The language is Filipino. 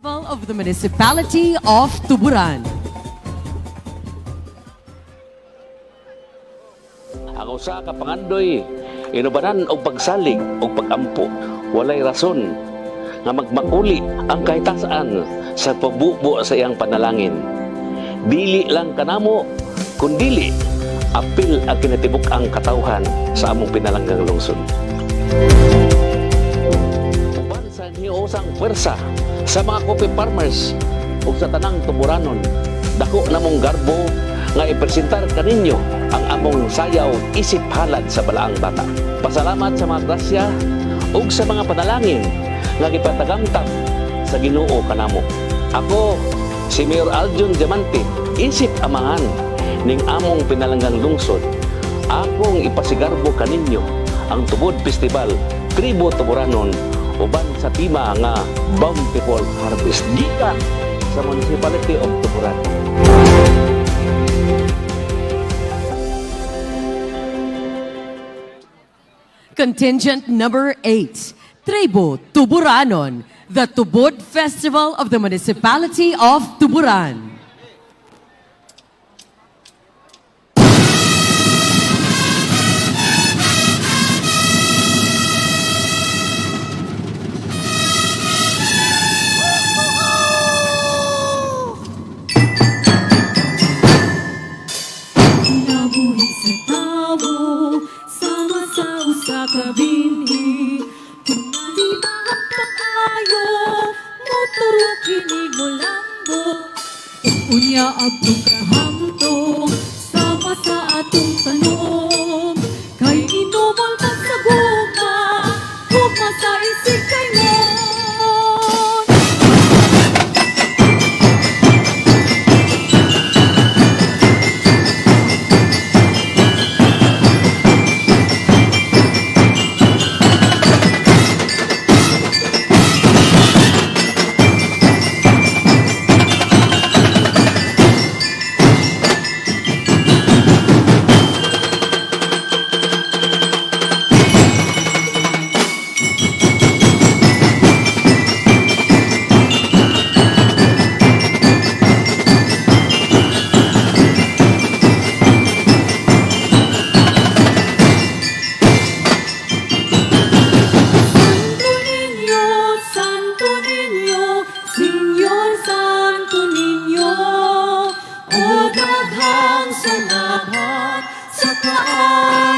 Of the Municipality of Tuburan. Ang usa ka pangandoy inubanan og pagsalig og pagampo walay rason nga magmakuli ang kahitasan sa pagbubo sa iyang panalangin. Dili lang kanamo kundili apil ang kinatibuk-ang katawhan sa among pinalanggang lungsod. Uban sa hiusang pwersa sa mga coffee farmers ug sa tanang Tuburanon, dako namong garbo nga ipresentar kaninyo ang among sayaw isip halad sa balaang bata. Pasalamat sa mga grasya ug sa mga panalangin nga gipatagamtang sa Ginoo kanamo. Ako si Mayor Aljun Diamante, isip amahan ning among pinalanggang lungsod. Akong ipasigarbo kaninyo ang Tubod Festival Tribu Tuburanon uban sa tema nga Bountiful Harvest gikan sa Municipality of Tuburan. Contingent number 8, Tribu Tuburanon, the Tubod Festival of the Municipality of Tuburan. Kabini, kunali makapaayo, moturok kinig mo lambo. Unya abdong kahantong, sama sa atong tanong. Kay inuman man sa guma, guma sa isip kay mo. Sa kaaway